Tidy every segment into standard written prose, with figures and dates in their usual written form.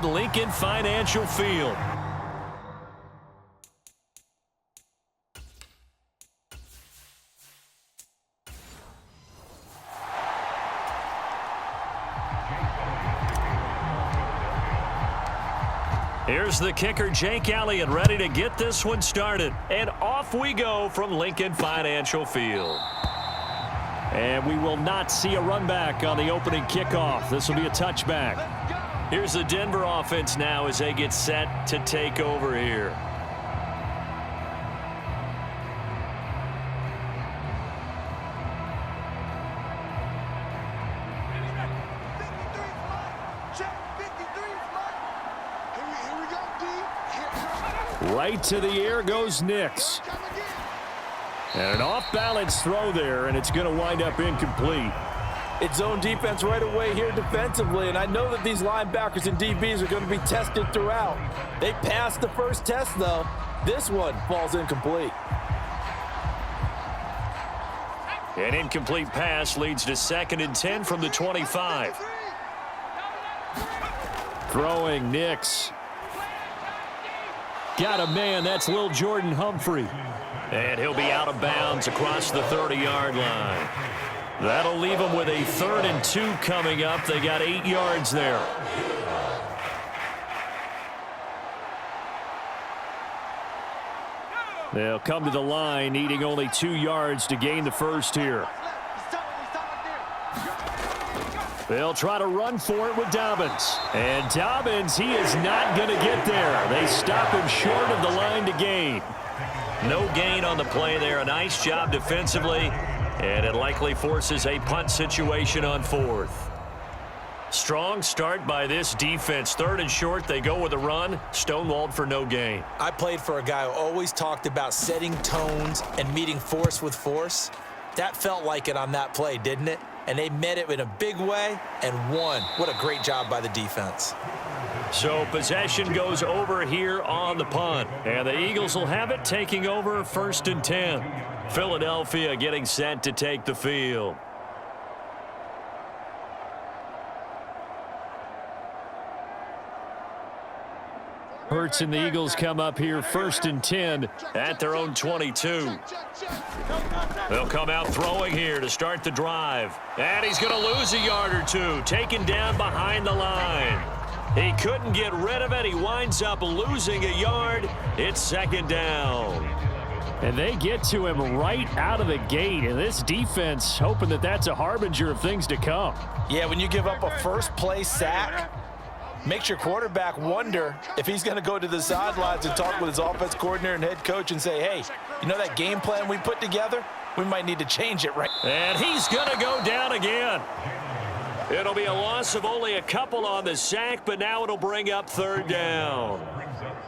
at Lincoln Financial Field. Here's the kicker, Jake Elliott, ready to get this one started. And off we go from Lincoln Financial Field. And we will not see a run back on the opening kickoff. This will be a touchback. Here's the Denver offense now as they get set to take over here. Right to the air goes Nix. And an off-balance throw there, and it's going to wind up incomplete. It's zone defense right away here defensively, and I know that these linebackers and DBs are going to be tested throughout. They passed the first test, though. This one falls incomplete. An incomplete pass leads to 2nd and 10 from the 25. Throwing Nix. Got a man. That's Lil Jordan Humphrey. And he'll be out of bounds across the 30-yard line. That'll leave them with a 3rd and 2 coming up. They got 8 yards there. They'll come to the line, needing only 2 yards to gain the first here. They'll try to run for it with Dobbins. And Dobbins, he is not going to get there. They stop him short of the line to gain. No gain on the play there. A nice job defensively. And it likely forces a punt situation on 4th. Strong start by this defense. 3rd and short, they go with a run. Stonewalled for no gain. I played for a guy who always talked about setting tones and meeting force with force. That felt like it on that play, didn't it? And they met it in a big way and won. What a great job by the defense. So possession goes over here on the punt. And the Eagles will have it, taking over 1st and 10. Philadelphia getting set to take the field. Hurts and the Eagles come up here 1st and 10 at their own 22. They'll come out throwing here to start the drive. And he's going to lose a yard or 2, taken down behind the line. He couldn't get rid of it. He winds up losing a yard. It's 2nd down. And they get to him right out of the gate. And this defense hoping that that's a harbinger of things to come. Yeah, when you give up a first-play sack, makes your quarterback wonder if he's going to go to the sidelines and talk with his offense coordinator and head coach and say, hey, you know that game plan we put together? We might need to change it right. And he's going to go down again. It'll be a loss of only a couple on the sack, but now it'll bring up 3rd down.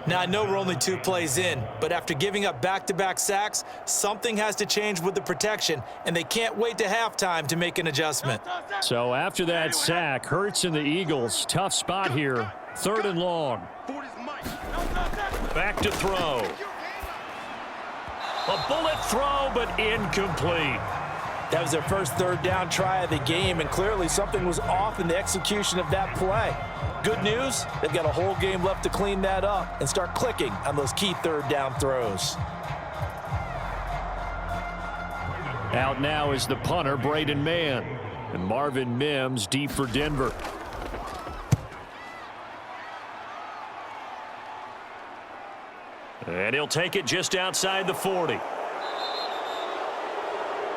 Now, I know we're only 2 plays in, but after giving up back-to-back sacks, something has to change with the protection, and they can't wait to halftime to make an adjustment. So after that sack, Hurts and the Eagles, tough spot here, 3rd and long. Back to throw. A bullet throw, but incomplete. That was their first 3rd down try of the game, and clearly something was off in the execution of that play. Good news, they've got a whole game left to clean that up and start clicking on those key 3rd down throws. Out now is the punter, Braden Mann. And Marvin Mims deep for Denver. And he'll take it just outside the 40.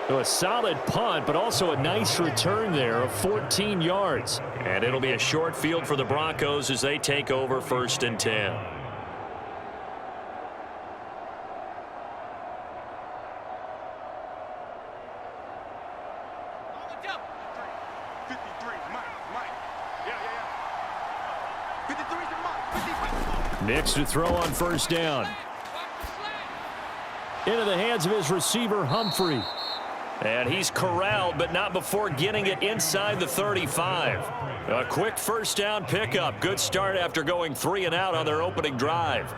So a solid punt, but also a nice return there of 14 yards. And it'll be a short field for the Broncos as they take over 1st and 10. Nix to throw on 1st down. Into the hands of his receiver, Humphrey. And he's corralled, but not before getting it inside the 35. A quick 1st down pickup. Good start after going 3 and out on their opening drive.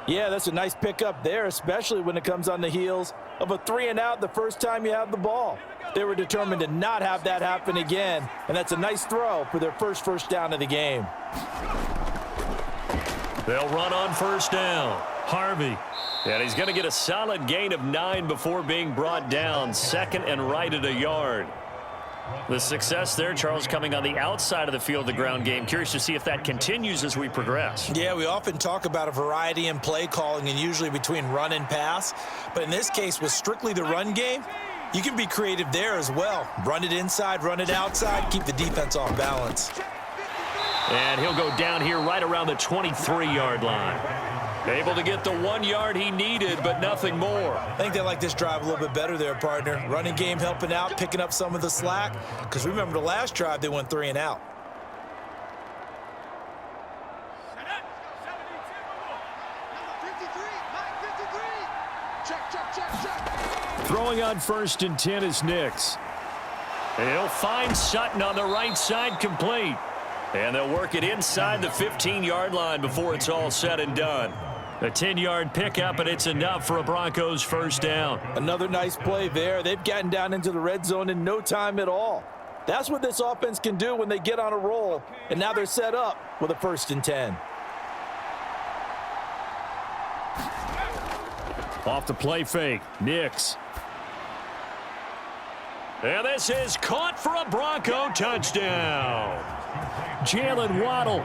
Yeah, that's a nice pickup there, especially when it comes on the heels of a 3 and out the first time you have the ball. They were determined to not have that happen again, and that's a nice throw for their first down of the game. They'll run on first down. Harvey. And he's going to get a solid gain of 9 before being brought down. Second and right at a yard. The success there, Charles, coming on the outside of the field, the ground game. Curious to see if that continues as we progress. Yeah, we often talk about a variety in play calling and usually between run and pass. But in this case, with strictly the run game, you can be creative there as well. Run it inside, run it outside, keep the defense off balance. And he'll go down here right around the 23-yard line. Able to get the 1 yard he needed, but nothing more. I think they like this drive a little bit better there, partner. Running game helping out, picking up some of the slack. Because remember the last drive, they went 3 and out. Throwing on 1st and 10 is Nix. He'll find Sutton on the right side, complete. And they'll work it inside the 15-yard line before it's all said and done. A 10-yard pickup, and it's enough for a Broncos first down. Another nice play there. They've gotten down into the red zone in no time at all. That's what this offense can do when they get on a roll. And now they're set up with a 1st and 10. Off the play fake, Nix. And this is caught for a Bronco touchdown. Jaylen Waddle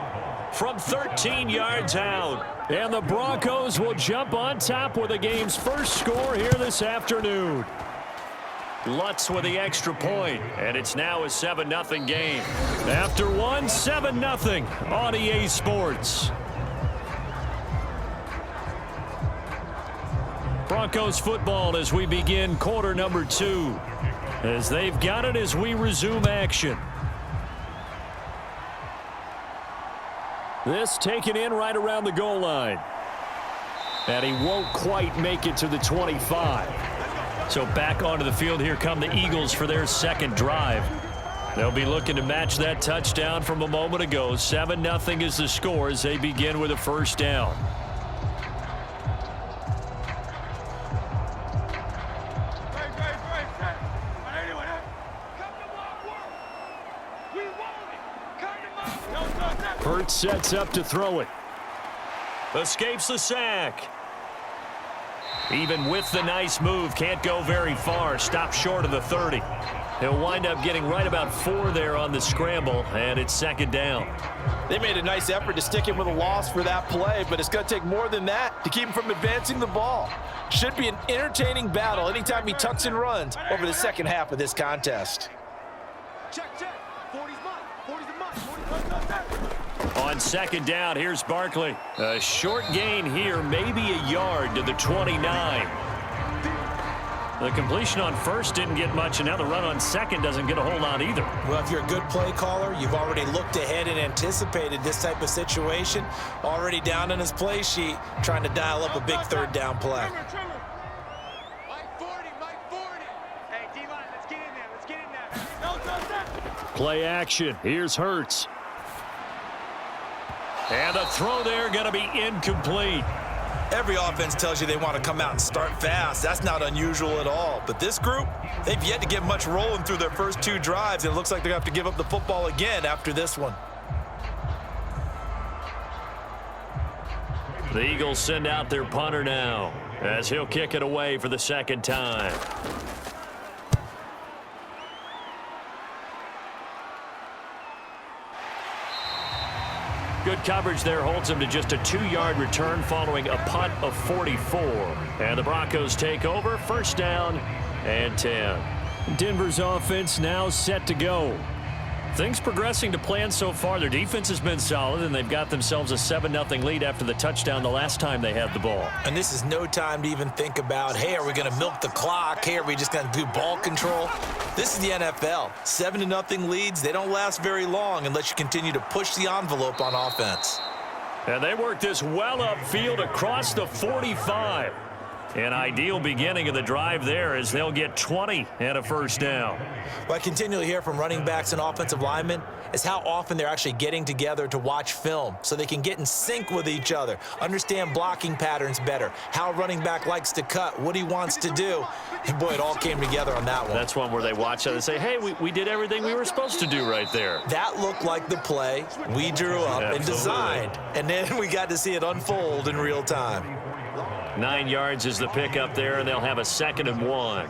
from 13 yards out. And the Broncos will jump on top with the game's first score here this afternoon. Lutz with the extra point, and it's now a 7-0 game. After one, 7-0 on EA Sports. Broncos football as we begin quarter number 2. As they've got it as we resume action. This taken in right around the goal line. And he won't quite make it to the 25. So back onto the field, here come the Eagles for their second drive. They'll be looking to match that touchdown from a moment ago. 7-0 is the score as they begin with a first down. Hurts sets up to throw it. Escapes the sack. Even with the nice move, can't go very far. Stops short of the 30. He'll wind up getting right about 4 there on the scramble, and it's second down. They made a nice effort to stick him with a loss for that play, but it's going to take more than that to keep him from advancing the ball. Should be an entertaining battle anytime he tucks and runs over the second half of this contest. Check, check. 40's mine. 40's mine. On second down, here's Barkley. A short gain here, maybe a yard to the 29. The completion on first didn't get much, and now the run on second doesn't get a whole lot either. Well, if you're a good play caller, you've already looked ahead and anticipated this type of situation. Already down on his play sheet, trying to dial up a big third down play. Mike 40, Mike 40. Hey, D-line, let's get in there. Let's get in there. Play action. Here's Hurts. And the throw there going to be incomplete. Every offense tells you they want to come out and start fast. That's not unusual at all. But this group, they've yet to get much rolling through their first 2 drives. And it looks like they're going to have to give up the football again after this one. The Eagles send out their punter now as he'll kick it away for the second time. Good coverage there holds him to just a 2-yard return following a punt of 44. And the Broncos take over, first down and 10. Denver's offense now set to go. Things progressing to plan so far. Their defense has been solid, and they've got themselves a 7-0 lead after the touchdown the last time they had the ball. And this is no time to even think about, hey, are we going to milk the clock? Hey, are we just going to do ball control? This is the NFL. 7-0 leads, they don't last very long unless you continue to push the envelope on offense. And they work this well upfield across the 45. An ideal beginning of the drive there as they'll get 20 and a first down. What I continually hear from running backs and offensive linemen is how often they're actually getting together to watch film so they can get in sync with each other, understand blocking patterns better, how a running back likes to cut, what he wants to do. And, boy, it all came together on that one. That's one where they watch it and say, hey, we did everything we were supposed to do right there. That looked like the play we drew up and designed, and then we got to see it unfold in real time. 9 yards is the pickup there, and they'll have a 2nd and 1.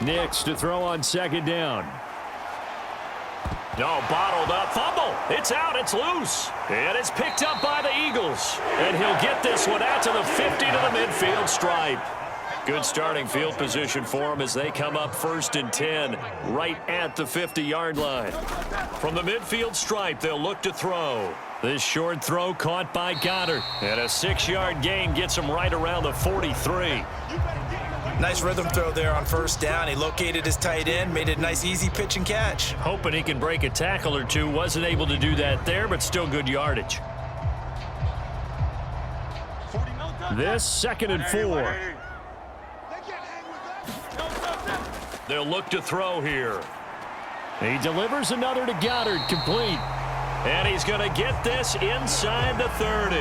Nix to throw on 2nd down. No, bottled up, fumble. It's out, it's loose. And it's picked up by the Eagles. And he'll get this one out to the 50 to the midfield stripe. Good starting field position for him as they come up 1st and 10 right at the 50-yard line. From the midfield stripe, they'll look to throw. This short throw caught by Goddard. And a 6-yard gain gets him right around the 43. Nice rhythm throw there on 1st down. He located his tight end, made it a nice easy pitch and catch. Hoping he can break a tackle or two. Wasn't able to do that there, but still good yardage. This 2nd and 4. They'll look to throw here. He delivers another to Goddard, complete. And he's going to get this inside the 30.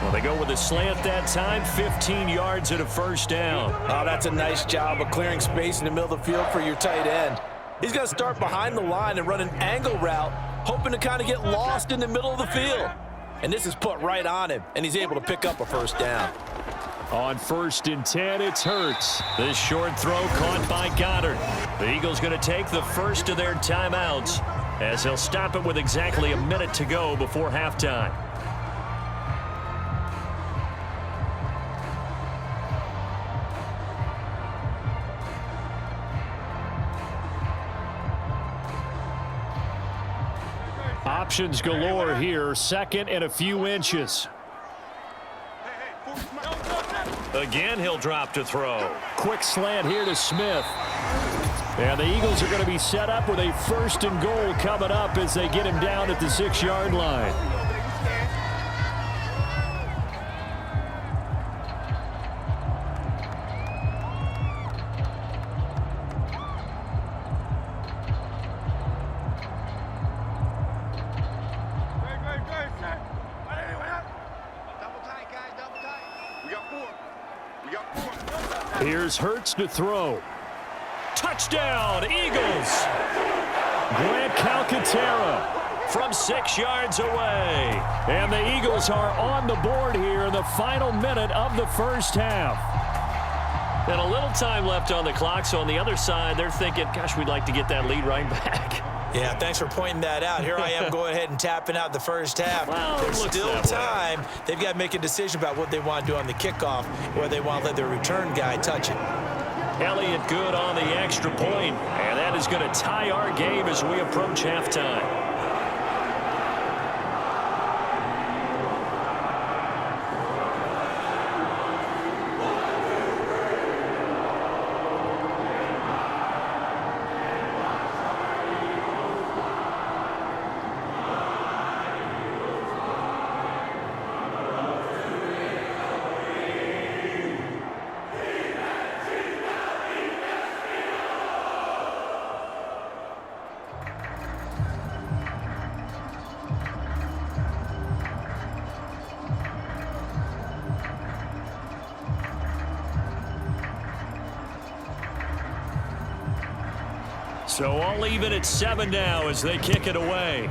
Well, they go with a slant that time, 15 yards and a 1st down. Oh, that's a nice job of clearing space in the middle of the field for your tight end. He's going to start behind the line and run an angle route, hoping to kind of get lost in the middle of the field. And this is put right on him, and he's able to pick up a 1st down. On 1st and 10, it's Hurts. This short throw caught by Goddard. The Eagles going to take the first of their timeouts as they'll stop it with exactly a minute to go before halftime. Options galore here, 2nd and a few inches. Again, he'll drop to throw. Quick slant here to Smith. And the Eagles are going to be set up with a 1st and goal coming up as they get him down at the 6-yard line. Here's Hurts to throw. Touchdown, Eagles! Grant Calcaterra from 6 yards away. And the Eagles are on the board here in the final minute of the 1st half. And a little time left on the clock, so on the other side, they're thinking, gosh, we'd like to get that lead right back. Yeah, thanks for pointing that out. Here I am going ahead and tapping out the 1st half. Well, there's still time. They've got to make a decision about what they want to do on the kickoff, whether they want to let their return guy touch it. Elliott good on the extra point, and that is going to tie our game as we approach halftime. So all even at 7 now as they kick it away.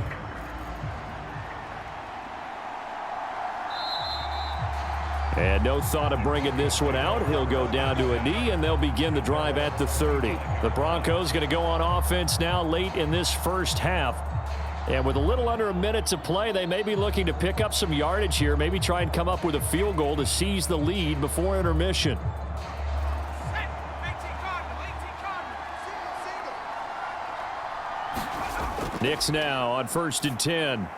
And no thought of bringing this one out. He'll go down to a knee, and they'll begin the drive at the 30. The Broncos going to go on offense now late in this 1st half. And with a little under a minute to play, they may be looking to pick up some yardage here, maybe try and come up with a field goal to seize the lead before intermission. Knicks now on 1st and 10.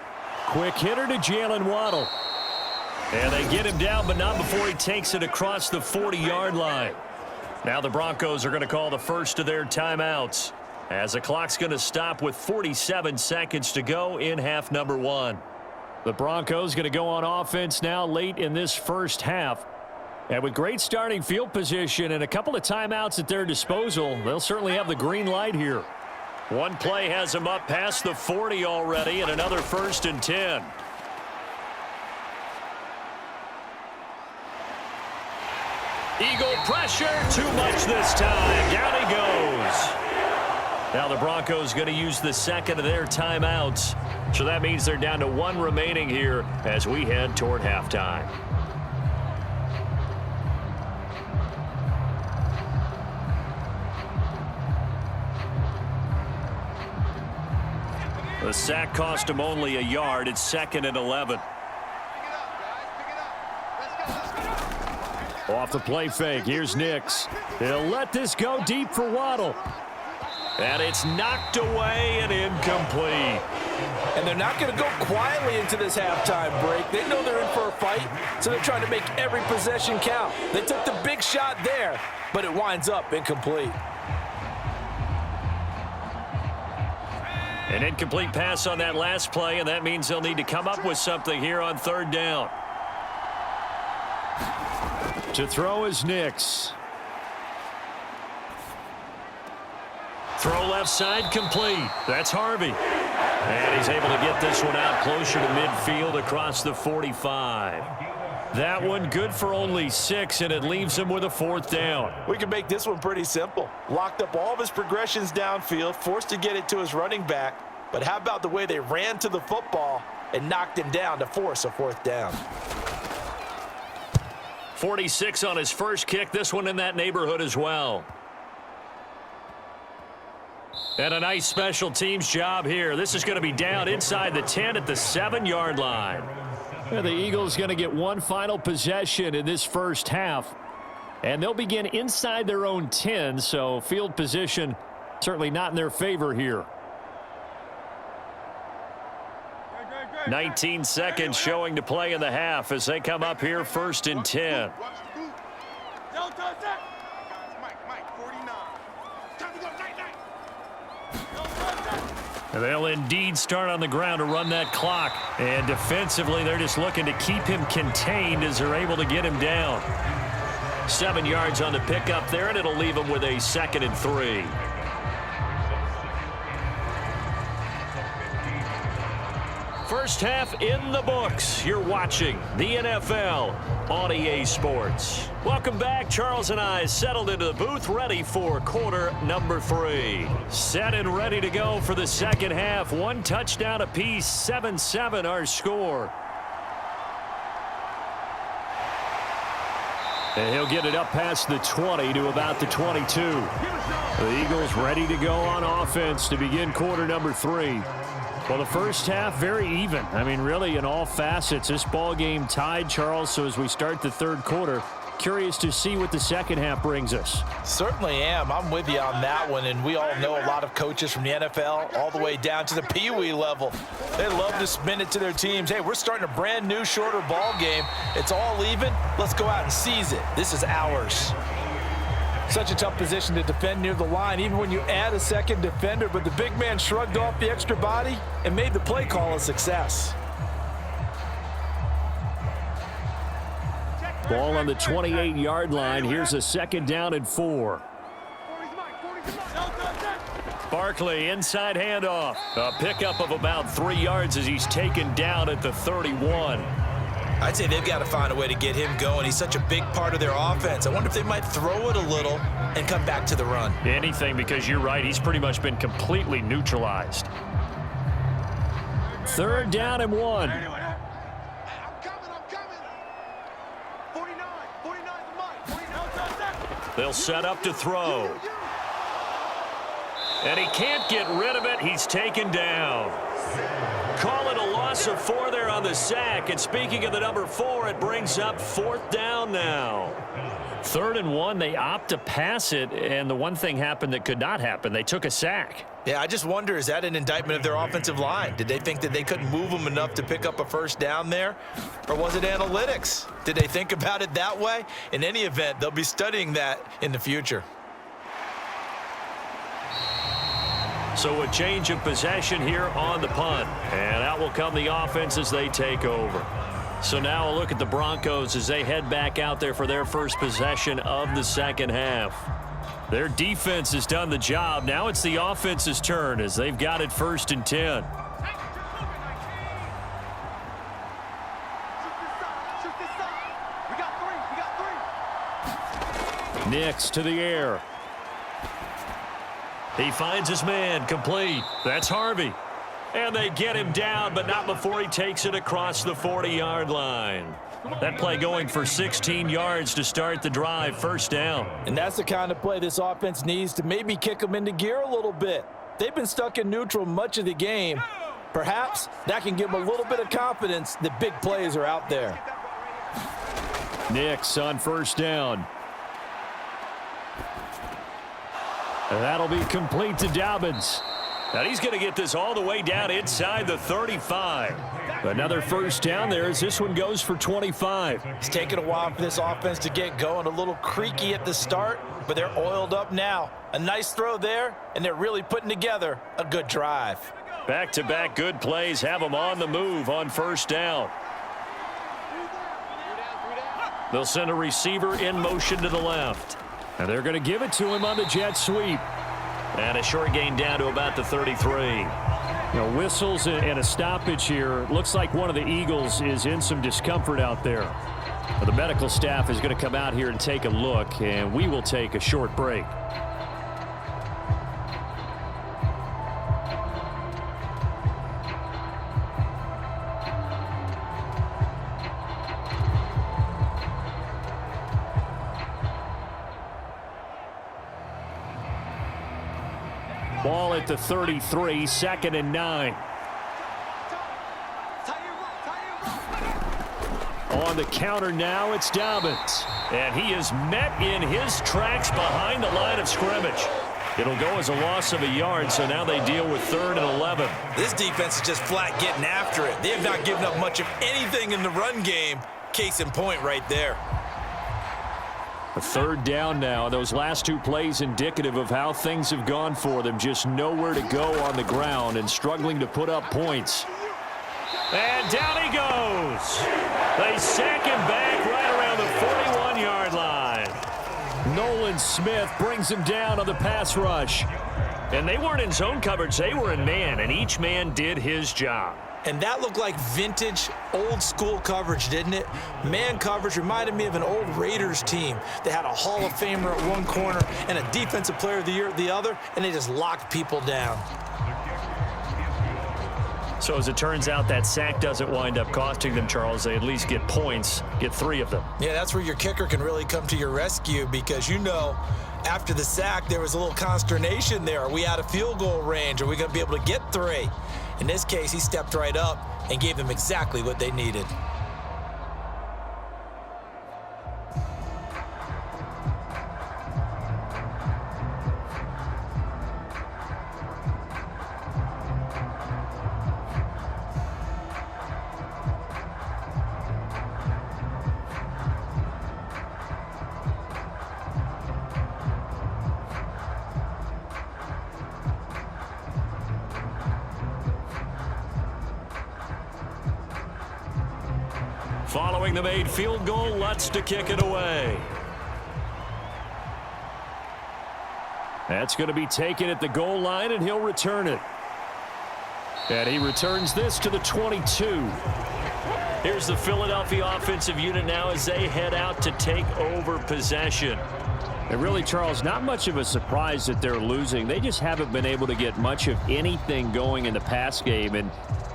Quick hitter to Jaylen Waddle. And they get him down, but not before he takes it across the 40-yard line. Now the Broncos are going to call the first of their timeouts, as the clock's going to stop with 47 seconds to go in half number 1. The Broncos going to go on offense now late in this first half. And with great starting field position and a couple of timeouts at their disposal, they'll certainly have the green light here. One play has them up past the 40 already, and another 1st and 10. Eagle pressure, too much this time. Down he goes. Now the Broncos going to use the second of their timeouts. So that means they're down to 1 remaining here as we head toward halftime. The sack cost him only a yard. It's 2nd and 11. Off the play fake. Here's Nix. He'll let this go deep for Waddle. And it's knocked away and incomplete. And they're not going to go quietly into this halftime break. They know they're in for a fight, so they're trying to make every possession count. They took the big shot there, but it winds up incomplete. An incomplete pass on that last play, and that means they'll need to come up with something here on 3rd down. To throw is Nix. Throw left side complete. That's Harvey. And he's able to get this one out closer to midfield across the 45. That one good for only 6, and it leaves him with a 4th down. We can make this one pretty simple. Locked up all of his progressions downfield, forced to get it to his running back. But how about the way they ran to the football and knocked him down to force a 4th down? 46 on his first kick. This one in that neighborhood as well. And a nice special teams job here. This is going to be down inside the 10 at the 7-yard line. And the Eagles going to get one final possession in this first half. And they'll begin inside their own 10, so field position certainly not in their favor here. 19 seconds showing to play in the half as they come up here 1st and 10. And they'll indeed start on the ground to run that clock. And defensively, they're just looking to keep him contained as they're able to get him down. 7 yards on the pickup there, and it'll leave him with a 2nd and 3. First half in the books. You're watching the NFL on EA Sports. Welcome back. Charles and I settled into the booth, ready for quarter number 3. Set and ready to go for the second half. 1 touchdown apiece, 7-7 our score. And he'll get it up past the 20 to about the 22. The Eagles ready to go on offense to begin quarter number 3. Well, the first half, very even. I mean, really, in all facets, this ball game tied, Charles. So as we start the 3rd quarter, curious to see what the second half brings us. Certainly am. I'm with you on that one. And we all know a lot of coaches from the NFL all the way down to the Pee-wee level. They love to spin it to their teams. Hey, we're starting a brand new, shorter ball game. It's all even. Let's go out and seize it. This is ours. Such a tough position to defend near the line, even when you add a second defender, but the big man shrugged off the extra body and made the play call a success. Ball on the 28-yard line. Here's a 2nd down and 4. Barkley, inside handoff. A pickup of about 3 yards as he's taken down at the 31. I'd say they've got to find a way to get him going. He's such a big part of their offense. I wonder if they might throw it a little and come back to the run. Anything, because you're right. He's pretty much been completely neutralized. 3rd down and 1. I'm coming. 49 the mic. They'll set up to throw. And he can't get rid of it. He's taken down. Call it a loss of 4 there on the sack. And speaking of the number 4, it brings up 4th down now. 3rd and 1, they opt to pass it. And the one thing happened that could not happen. They took a sack. Yeah, I just wonder, is that an indictment of their offensive line? Did they think that they couldn't move them enough to pick up a first down there? Or was it analytics? Did they think about it that way? In any event, they'll be studying that in the future. So a change of possession here on the punt. And out will come the offense as they take over. So now a look at the Broncos as they head back out there for their first possession of the second half. Their defense has done the job. Now it's the offense's turn as they've got it 1st and 10. Nix to the air. He finds his man, complete. That's Harvey. And they get him down, but not before he takes it across the 40-yard line. That play going for 16 yards to start the drive, 1st down. And that's the kind of play this offense needs to maybe kick them into gear a little bit. They've been stuck in neutral much of the game. Perhaps that can give them a little bit of confidence that big plays are out there. Nix on 1st down. And that'll be complete to Dobbins. And he's going to get this all the way down inside the 35. Another 1st down there as this one goes for 25. It's taken a while for this offense to get going. A little creaky at the start, but they're oiled up now. A nice throw there, and they're really putting together a good drive. Back-to-back good plays have them on the move on 1st down. They'll send a receiver in motion to the left. And they're going to give it to him on the jet sweep. And a short gain down to about the 33. Whistles and a stoppage here. Looks like one of the Eagles is in some discomfort out there. The medical staff is going to come out here and take a look, and we will take a short break. Ball at the 33, 2nd and 9. On the counter now, it's Dobbins. And he is met in his tracks behind the line of scrimmage. It'll go as a loss of a yard, so now they deal with 3rd and 11. This defense is just flat getting after it. They have not given up much of anything in the run game. Case in point right there. A 3rd down now. Those last 2 plays indicative of how things have gone for them. Just nowhere to go on the ground and struggling to put up points. And down he goes. They sack him back right around the 41-yard line. Nolan Smith brings him down on the pass rush. And they weren't in zone coverage. They were in man, and each man did his job. And that looked like vintage, old-school coverage, didn't it? Man coverage reminded me of an old Raiders team. They had a Hall of Famer at one corner and a Defensive Player of the Year at the other, and they just locked people down. So as it turns out, that sack doesn't wind up costing them, Charles. They at least get points, get 3 of them. Yeah, that's where your kicker can really come to your rescue because, after the sack, there was a little consternation there. Are we out of field goal range? Are we going to be able to get 3? In this case, he stepped right up and gave them exactly what they needed. Following the made field goal, Lutz to kick it away. That's going to be taken at the goal line, and he'll return it. And he returns this to the 22. Here's the Philadelphia offensive unit now as they head out to take over possession. And really, Charles, not much of a surprise that they're losing. They just haven't been able to get much of anything going in the pass game. And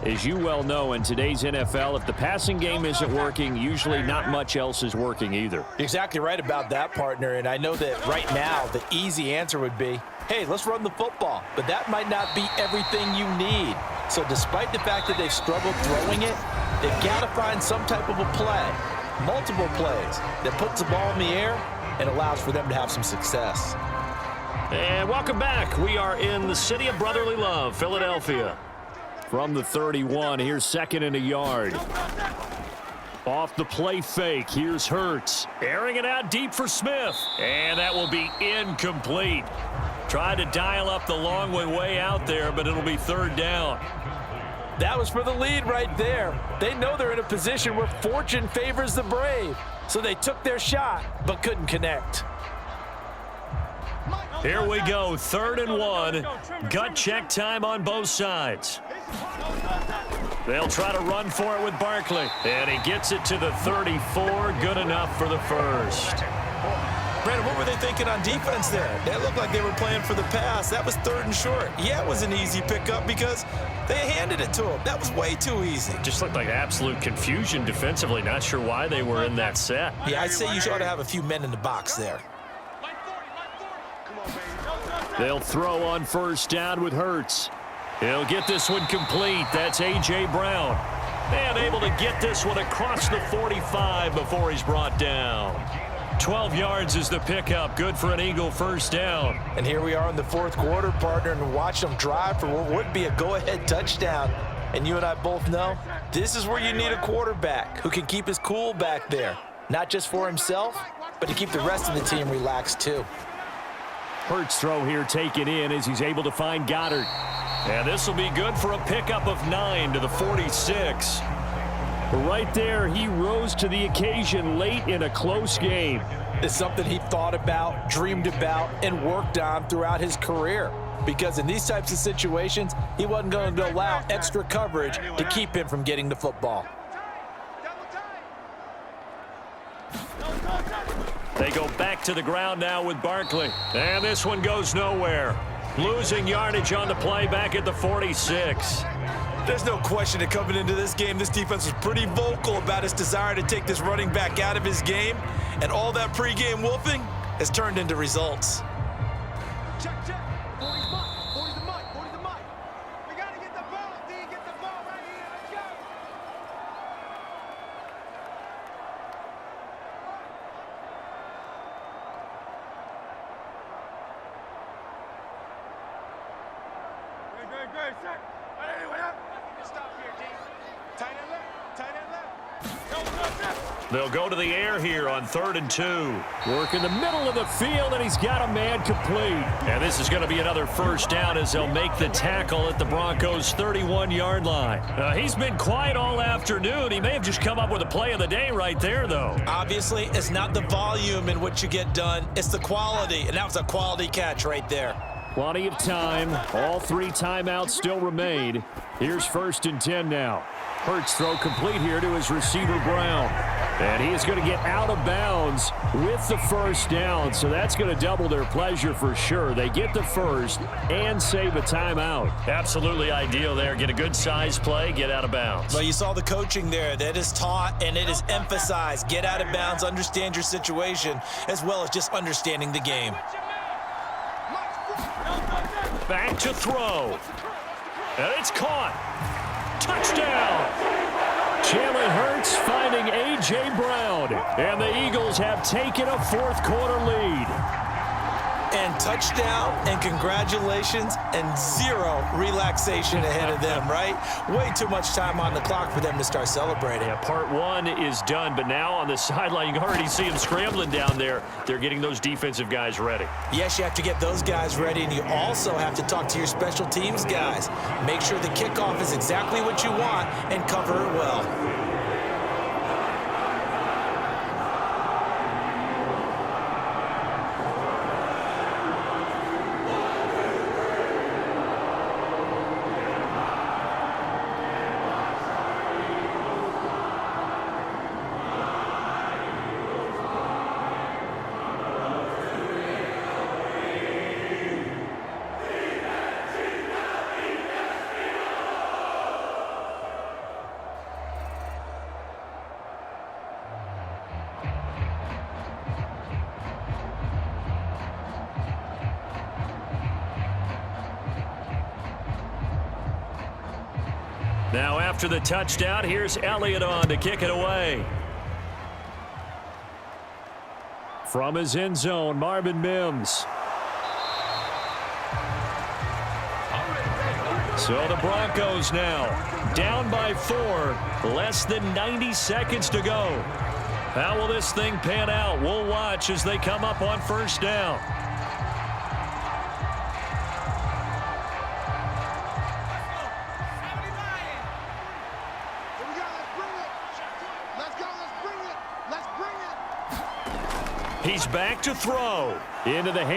as you well know, in today's NFL, if the passing game isn't working, usually not much else is working either. You're exactly right about that, partner. And I know that right now the easy answer would be, hey, let's run the football. But that might not be everything you need. So despite the fact that they've struggled throwing it, they've got to find some type of a play, multiple plays, that puts the ball in the air and allows for them to have some success. And welcome back. We are in the city of brotherly love, Philadelphia. From the 31, here's second and a yard. Off the play fake, here's Hurts. Airing it out deep for Smith. And that will be incomplete. Tried to dial up the long way out there, but it'll be third down. That was for the lead right there. They know they're in a position where fortune favors the brave. So they took their shot, but couldn't connect. Here we go, 3rd and 1. Gut check time on both sides. They'll try to run for it with Barkley. And he gets it to the 34. Good enough for the first. Brandon, what were they thinking on defense there? They looked like they were playing for the pass. That was 3rd and short. Yeah, it was an easy pickup because they handed it to him. That was way too easy. Just looked like absolute confusion defensively. Not sure why they were in that set. Yeah, I'd say you ought to have a few men in the box there. They'll throw on first down with Hurts. He'll get this one complete. That's A.J. Brown. And able to get this one across the 45 before he's brought down. 12 yards is the pickup. Good for an Eagle first down. And here we are in the 4th quarter, partner, and watch them drive for what would be a go-ahead touchdown. And you and I both know this is where you need a quarterback who can keep his cool back there. Not just for himself, but to keep the rest of the team relaxed too. Hurts throw here taken in as he's able to find Goddard. And this will be good for a pickup of 9 to the 46. Right there, he rose to the occasion late in a close game. It's something he thought about, dreamed about, and worked on throughout his career. Because in these types of situations, he wasn't going to allow extra coverage to keep him from getting the football. They go back to the ground now with Barkley. And this one goes nowhere. Losing yardage on the play back at the 46. There's no question that coming into this game, this defense was pretty vocal about its desire to take this running back out of his game. And all that pregame wolfing has turned into results. Check. 40's mine. 40's the mic. 40's the mic. We got to get the ball, D. Get the ball right here. Let's go. Good, sir. What up? Stop here, D. Tight end left. Tight end left. Go, sir. They'll go to the air here on 3rd and 2. Work in the middle of the field, and he's got a man complete. And this is going to be another first down as they'll make the tackle at the Broncos' 31-yard line. He's been quiet all afternoon. He may have just come up with a play of the day right there, though. Obviously, it's not the volume in which you get done. It's the quality, and that was a quality catch right there. Plenty of time. All 3 timeouts still remain. Here's 1st and 10 now. Hurts throw complete here to his receiver, Brown. And he is going to get out of bounds with the first down, so that's going to double their pleasure for sure. They get the first and save a timeout. Absolutely ideal there. Get a good size play, get out of bounds. Well, you saw the coaching there. That is taught and it is emphasized. Get out of bounds, understand your situation, as well as just understanding the game. Back to throw. And it's caught. Touchdown. Jaylen Hurts finding A.J. Brown. And the Eagles have taken a 4th quarter lead. And touchdown and congratulations and 0 relaxation ahead of them, right? Way too much time on the clock for them to start celebrating. Yeah, part 1 is done, but now on the sideline, you can already see them scrambling down there. They're getting those defensive guys ready. Yes, you have to get those guys ready, and you also have to talk to your special teams guys. Make sure the kickoff is exactly what you want and cover it well. Now after the touchdown, here's Elliott on to kick it away. From his end zone, Marvin Mims. So the Broncos now down by 4, less than 90 seconds to go. How will this thing pan out? We'll watch as they come up on first down. He's back to throw. Into the hand.